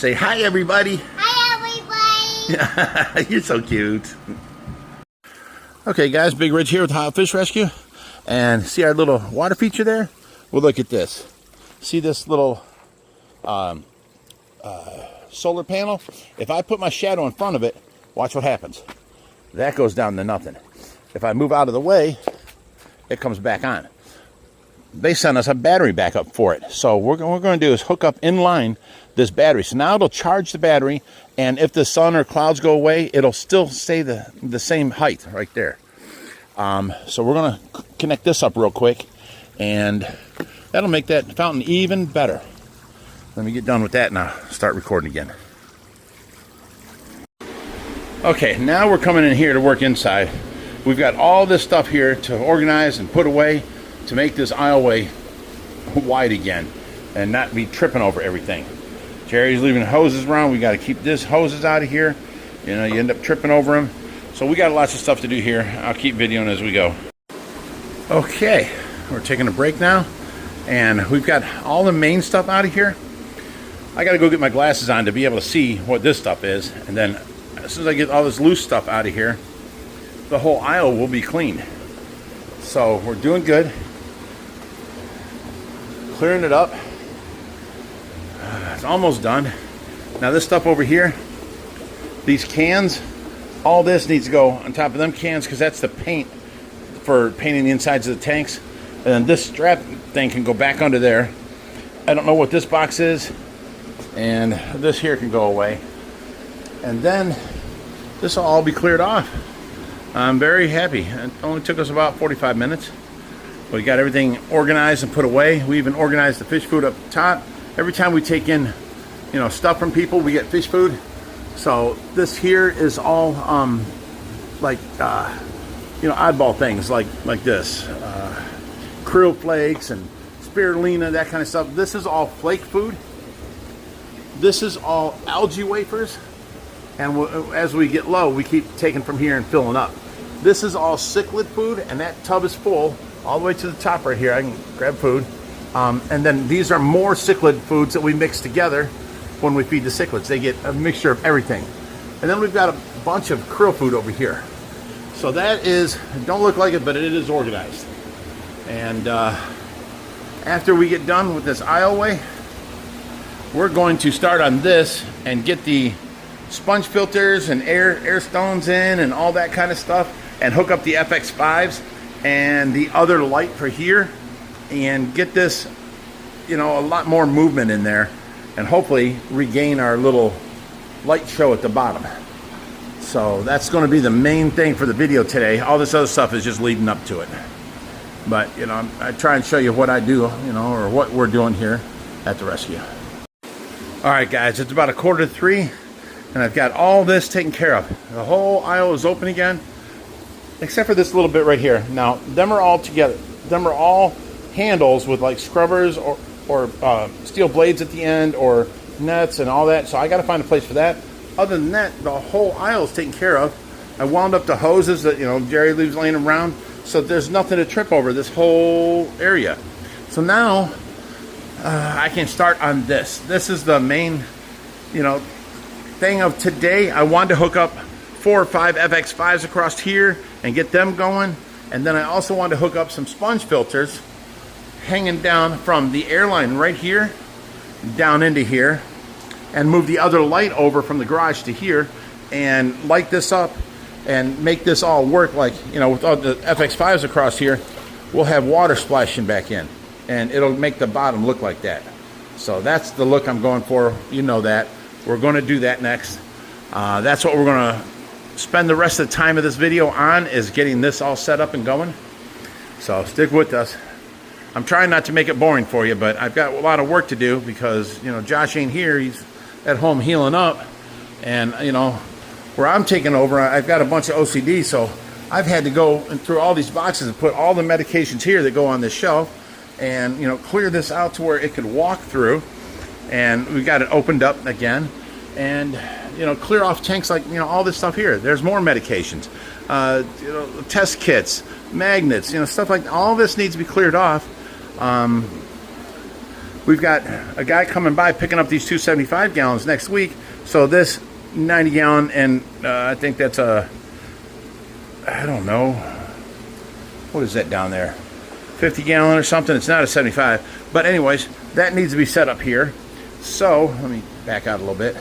Say hi, everybody. Hi, everybody. You're so cute. Okay, guys, Big Rich here with Ohio Fish Rescue. And see our little water feature there? Well, look at this. See this little solar panel? If I put my shadow in front of it, watch what happens. That goes down to nothing. If I move out of the way, it comes back on. They sent us a battery backup for it. So what we're going to do is hook up in line this battery. So now it'll charge the battery, and if the sun or clouds go away, it'll still stay the same height right there. So we're going to connect this up real quick, and that'll make that fountain even better. Let me get done with that and I'll start recording again. Okay, now we're coming in here to work inside. We've got all this stuff here to organize and put away to make this aisleway wide again and not be tripping over everything. Jerry's leaving hoses around. We got to keep this hoses out of here. You know, you end up tripping over them. So we got lots of stuff to do here. I'll keep videoing as we go. Okay, we're taking a break now, and we've got all the main stuff out of here. I got to go get my glasses on to be able to see what this stuff is, and then as soon as I get all this loose stuff out of here, the whole aisle will be cleaned. So we're doing good. Clearing it up. It's almost done. Now this stuff over here, these cans, all this needs to go on top of them cans because that's the paint for painting the insides of the tanks. And then this strap thing can go back under there. I don't know what this box is. And this here can go away. And then this will all be cleared off. I'm very happy. It only took us about 45 minutes. We got everything organized and put away. We even organized the fish food up top. Every time we take in, you know, stuff from people, we get fish food. So this here is all like you know, oddball things like this, krill flakes and spirulina, that kind of stuff. This is all flake food. This is all algae wafers, and as we get low, we keep taking from here and filling up. This is all cichlid food, and that tub is full all the way to the top right here. I can grab food. And then these are more cichlid foods that we mix together when we feed the cichlids. They get a mixture of everything. And then we've got a bunch of krill food over here. So that is, don't look like it, but it is organized. And after we get done with this aisleway, we're going to start on this and get the sponge filters and air stones in and all that kind of stuff, and hook up the FX5s and the other light for here, and get this, you know, a lot more movement in there, and hopefully regain our little light show at the bottom. So that's going to be the main thing for the video today. All this other stuff is just leading up to it. But, you know, I try and show you what I do, you know, or what we're doing here at the rescue. All right, guys, it's about 2:45, and I've got all this taken care of. The whole aisle is open again, except for this little bit right here. Now, them are all together. Them are all handles with like scrubbers or steel blades at the end, or nets and all that. So I got to find a place for that. Other than that, the whole aisle is taken care of. I wound up the hoses that, you know, Jerry leaves laying around, so there's nothing to trip over this whole area. So now I can start on this. This is the main, you know, thing of today. I wanted to hook up 4 or 5 FX5s across here and get them going. And then I also wanted to hook up some sponge filters hanging down from the airline right here down into here, and move the other light over from the garage to here and light this up and make this all work. Like, you know, with all the FX5s across here, we'll have water splashing back in, and it'll make the bottom look like that. So that's the look I'm going for. You know that. We're going to do that next. That's what we're going to spend the rest of the time of this video on, is getting this all set up and going. So stick with us. I'm trying not to make it boring for you, but I've got a lot of work to do because, you know, Josh ain't here. He's at home healing up. And, you know, where I'm taking over, I've got a bunch of OCD, so I've had to go through all these boxes and put all the medications here that go on this shelf and, you know, clear this out to where it could walk through. And we've got it opened up again. And, you know, clear off tanks like, you know, all this stuff here. There's more medications, you know, test kits, magnets, you know, stuff like all this needs to be cleared off. we've got a guy coming by picking up these 275 gallons next week. So this 90 gallon, and I think that's a, I don't know, what is that down there? 50 gallon or something. It's not a 75. But anyways, that needs to be set up here. So let me back out a little bit.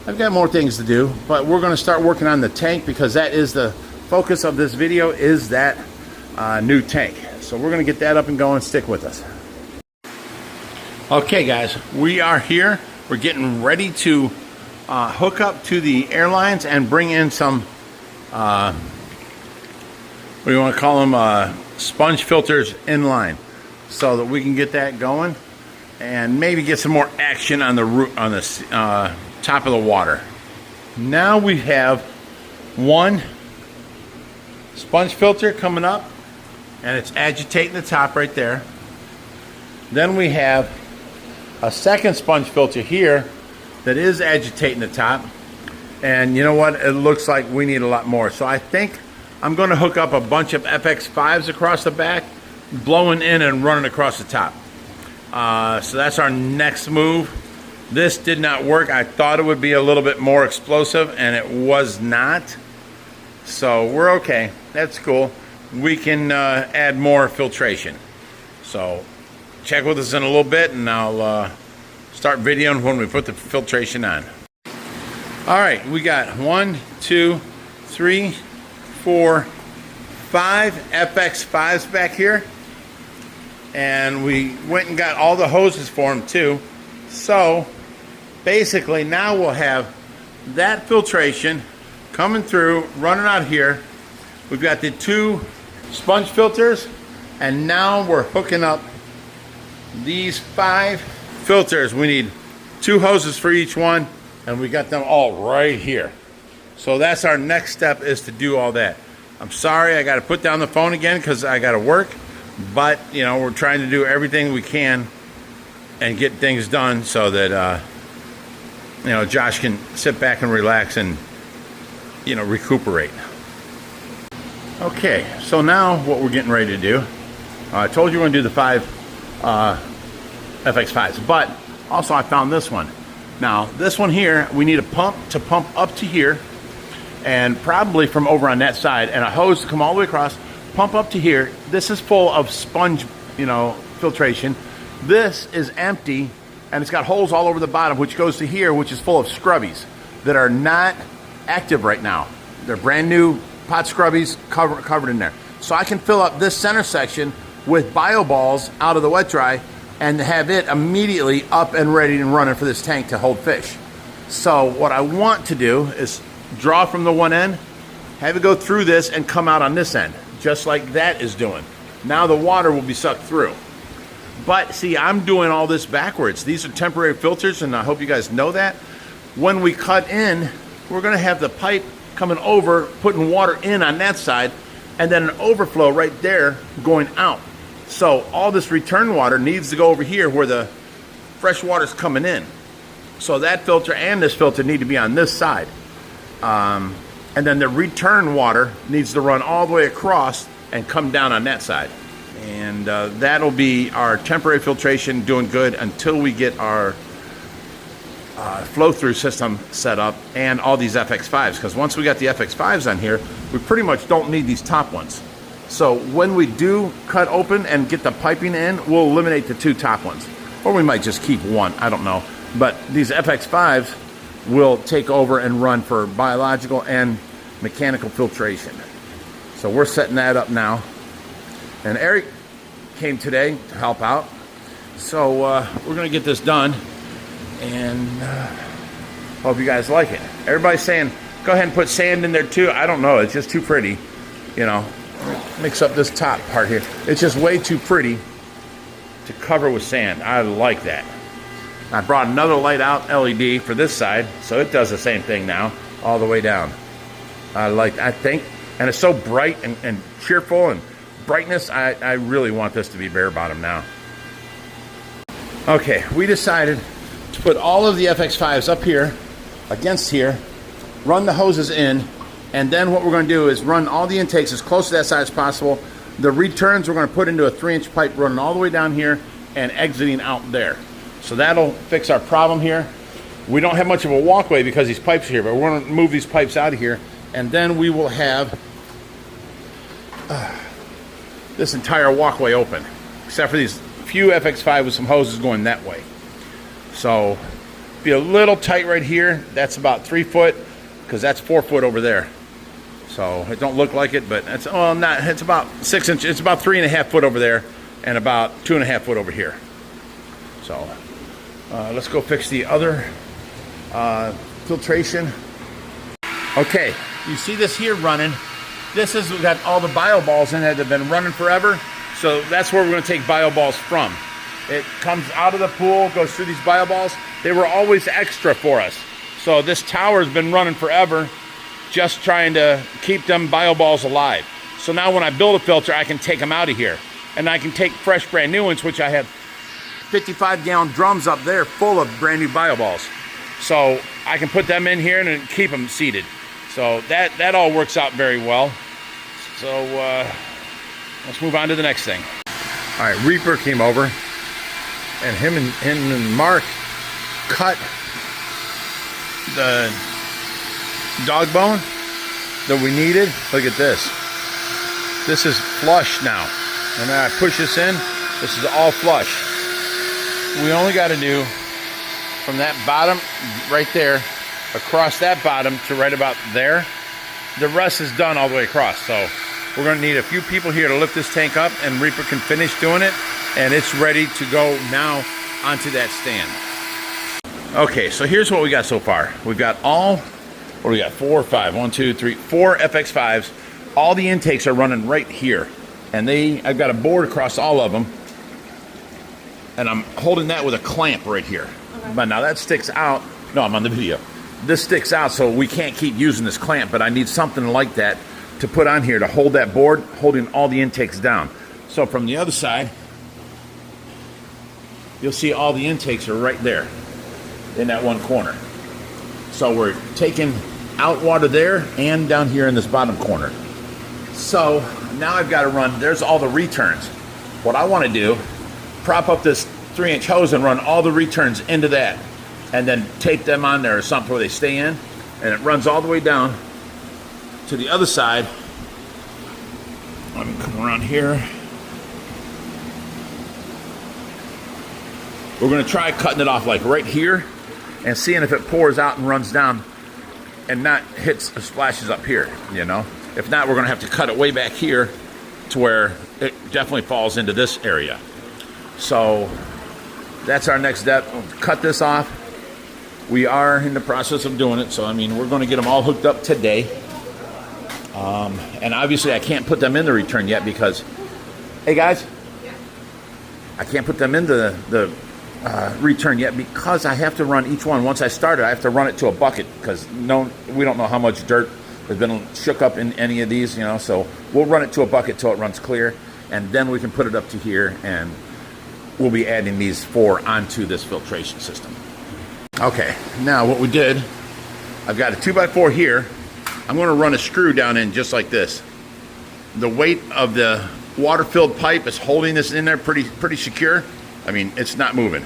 I've got more things to do, but we're going to start working on the tank, because that is the focus of this video, is that new tank. So we're going to get that up and going. Stick with us. Okay guys, we are here. We're getting ready to hook up to the airlines and bring in some what do you want to call them, sponge filters in line, so that we can get that going and maybe get some more action on the root, on the top of the water. Now we have one sponge filter coming up, and it's agitating the top right there. Then we have a second sponge filter here that is agitating the top, and you know what, it looks like we need a lot more. So I think I'm going to hook up a bunch of FX5s across the back, blowing in and running across the top. So that's our next move. This did not work. I thought it would be a little bit more explosive, and it was not. So we're okay. That's cool. We can add more filtration. So check with us in a little bit, and I'll start videoing when we put the filtration on. All right, we got 1, 2, 3, 4, 5 FX5s back here. And we went and got all the hoses for them too. So basically now we'll have that filtration coming through, running out here. We've got the 2 sponge filters, and now we're hooking up these 5 filters. We need 2 hoses for each one, and we got them all right here. So that's our next step, is to do all that. I'm sorry I got to put down the phone again because I got to work, but you know, we're trying to do everything we can and get things done so that you know, Josh can sit back and relax and, you know, recuperate. Okay, so now what we're getting ready to do, I told you we're going to do the 5 FX5s, but also I found this one. Now this one here, we need a pump to pump up to here, and probably from over on that side, and a hose to come all the way across, pump up to here. This is full of sponge, you know, filtration. This is empty, and it's got holes all over the bottom, which goes to here, which is full of scrubbies that are not active right now. They're brand new pot scrubbies covered in there. So I can fill up this center section with bio balls out of the wet dry and have it immediately up and ready and running for this tank to hold fish. So what I want to do is draw from the one end, have it go through this and come out on this end, just like that is doing. Now the water will be sucked through. But see, I'm doing all this backwards. These are temporary filters, and I hope you guys know that. When we cut in, we're gonna have the pipe coming over, putting water in on that side, and then an overflow right there going out. So all this return water needs to go over here where the fresh water's coming in. So that filter and this filter need to be on this side. And then the return water needs to run all the way across and come down on that side. And that'll be our temporary filtration doing good until we get our flow-through system set up and all these FX5s. Because once we got the FX5s on here, we pretty much don't need these top ones. So when we do cut open and get the piping in, we'll eliminate the 2 top ones. Or we might just keep one, I don't know. But these FX5s will take over and run for biological and mechanical filtration. So we're setting that up now. And Eric came today to help out. So we're gonna get this done, and hope you guys like it. Everybody's saying, go ahead and put sand in there too. I don't know, it's just too pretty. You know, mix up this top part here. It's just way too pretty to cover with sand. I like that. I brought another light out LED for this side, so it does the same thing now, all the way down. I think, and it's so bright and cheerful and brightness. I really want this to be bare bottom now. Okay, we decided to put all of the FX5s up here, against here, run the hoses in, and then what we're going to do is run all the intakes as close to that side as possible. The returns we're going to put into a 3-inch pipe running all the way down here and exiting out there. So that'll fix our problem here. We don't have much of a walkway because these pipes are here, but we're going to move these pipes out of here, and then we will have this entire walkway open, except for these few FX5 with some hoses going that way. So be a little tight right here. That's about 3 foot, because that's 4 foot over there. So it don't look like it, but it's it's about 6 inches. It's about 3.5 foot over there, and about 2.5 foot over here. So let's go fix the other filtration. Okay, you see this here running. This is, we've got all the bio balls in it that have been running forever. So that's where we're going to take bio balls from. It comes out of the pool, goes through these bio balls. They were always extra for us. So this tower has been running forever, just trying to keep them bio balls alive. So now when I build a filter, I can take them out of here. And I can take fresh brand new ones, which I have 55-gallon drums up there full of brand new bio balls. So I can put them in here and keep them seated. So that all works out very well. So let's move on to the next thing. All right, Reaper came over, and him and Mark cut the dog bone that we needed. Look at this. This is flush now. And then I push this in. This is all flush. We only got to do from that bottom right there across that bottom to right about there. The rest is done all the way across. So we're going to need a few people here to lift this tank up, and Reaper can finish doing it, and it's ready to go now onto that stand. Okay, so here's what we got so far. We've got all, what do we got? 4 or 5? 1, 2, 3, 4 FX5s. All the intakes are running right here, and I've got a board across all of them, and I'm holding that with a clamp right here. Okay. But now that sticks out. No, I'm on the video. This sticks out, so we can't keep using this clamp, but I need something like that to put on here to hold that board, holding all the intakes down. So from the other side, you'll see all the intakes are right there in that one corner. So we're taking out water there and down here in this bottom corner. So now I've got to run, there's all the returns. What I want to do, prop up this 3-inch hose and run all the returns into that, and then tape them on there or something where they stay in, and it runs all the way down to the other side. Let me come around here. We're going to try cutting it off like right here and seeing if it pours out and runs down and not hits splashes up here, you know. If not, we're going to have to cut it way back here to where it definitely falls into this area. So that's our next step. We'll cut this off. We are in the process of doing it, so I mean, we're going to get them all hooked up today. And obviously I can't put them in the return yet because, hey guys, I can't put them in the return yet because I have to run each one. Once I start it, I have to run it to a bucket because we don't know how much dirt has been shook up in any of these, you know, so we'll run it to a bucket till it runs clear, and then we can put it up to here, and we'll be adding these 4 onto this filtration system. Okay, now what we did, I've got a 2x4 here. I'm going to run a screw down in just like this. The weight of the water-filled pipe is holding this in there pretty secure. I mean, it's not moving.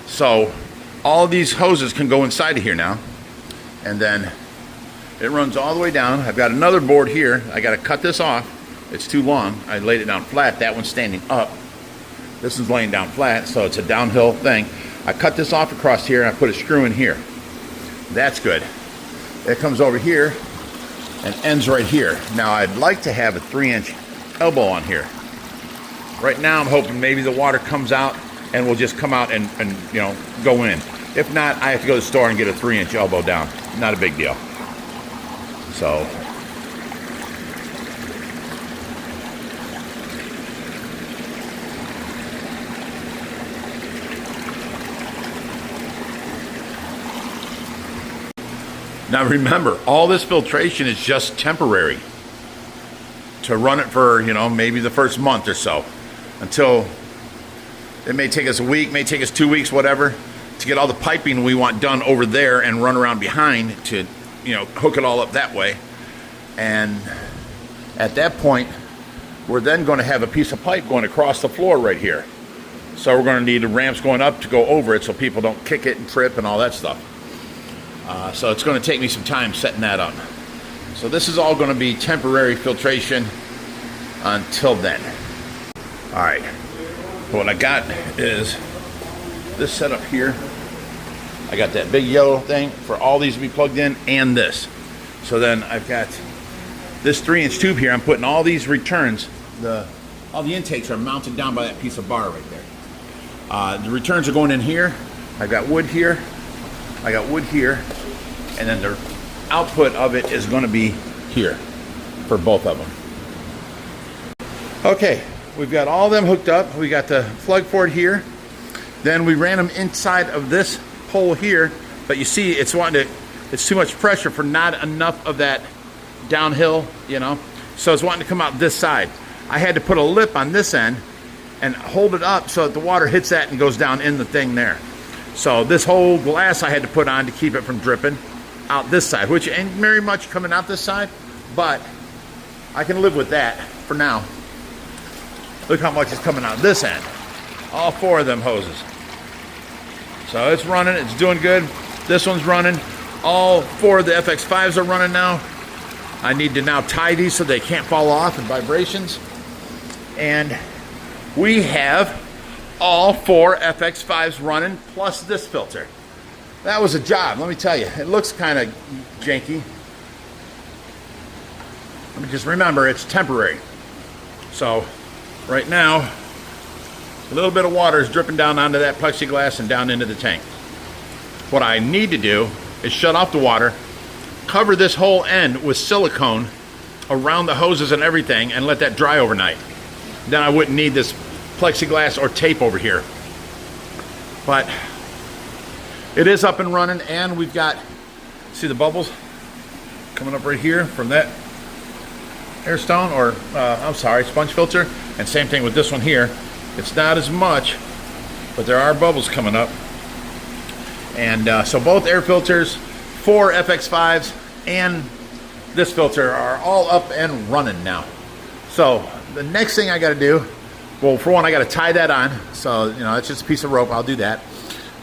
So all of these hoses can go inside of here now, and then it runs all the way down. I've got another board here. I got to cut this off. It's too long. I laid it down flat. That one's standing up. This is laying down flat, so it's a downhill thing. I cut this off across here, and I put a screw in here. That's good. It comes over here and ends right here. Now, I'd like to have a 3-inch elbow on here. Right now, I'm hoping maybe the water comes out and will just come out and you know, go in. If not, I have to go to the store and get a 3-inch elbow down. Not a big deal. So now remember, all this filtration is just temporary to run it for, you know, maybe the first month or so, until it may take us a week, may take us 2 weeks, whatever, to get all the piping we want done over there and run around behind to, you know, hook it all up that way. And at that point, we're then going to have a piece of pipe going across the floor right here. So we're going to need ramps going up to go over it so people don't kick it and trip and all that stuff. So it's going to take me some time setting that up. So this is all going to be temporary filtration until then. All right. What I got is this setup here. I got that big yellow thing for all these to be plugged in and this. So then I've got this 3-inch tube here. I'm putting all these returns. All the intakes are mounted down by that piece of bar right there. The returns are going in here. I've got wood here. I got wood here. And then the output of it is going to be here for both of them. Okay, we've got all of them hooked up. We got the plug for it here. Then we ran them inside of this hole here, but you see it's too much pressure for not enough of that downhill, you know. So it's wanting to come out this side. I had to put a lip on this end and hold it up so that the water hits that and goes down in the thing there. So this whole glass I had to put on to keep it from dripping out this side, which ain't very much coming out this side, but I can live with that for now. Look how much is coming out this end. All 4 of them hoses. So it's running, it's doing good. This one's running. All 4 of the FX5s are running now. I need to now tie these so they can't fall off in vibrations. And we have all 4 FX5s running plus this filter. That was a job, let me tell you. It looks kind of janky. Let me just remember, it's temporary. So right now, a little bit of water is dripping down onto that plexiglass and down into the tank. What I need to do is shut off the water, cover this whole end with silicone around the hoses and everything, and let that dry overnight. Then I wouldn't need this plexiglass or tape over here. But it is up and running, and we've got, see the bubbles coming up right here from that airstone, or I'm sorry, sponge filter. And same thing with this one here. It's not as much, but there are bubbles coming up. And so both air filters, 4 FX5s, and this filter are all up and running now. So the next thing I got to do, well, for one, I got to tie that on. So, you know, it's just a piece of rope. I'll do that.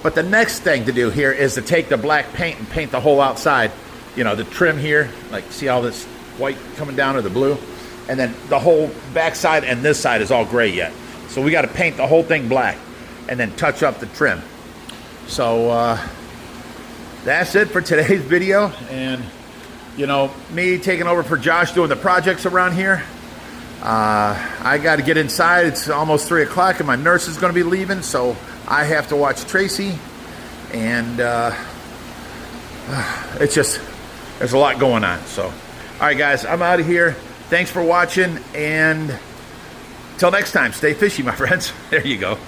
But the next thing to do here is to take the black paint and paint the whole outside. You know, the trim here, like see all this white coming down, or the blue? And then the whole back side and this side is all gray yet. So we got to paint the whole thing black and then touch up the trim. So that's it for today's video. And, you know, me taking over for Josh doing the projects around here. I got to get inside. It's almost 3 o'clock and my nurse is going to be leaving. So I have to watch Tracy. And it's just, there's a lot going on. So, all right, guys, I'm out of here. Thanks for watching. And till next time, stay fishy, my friends. There you go.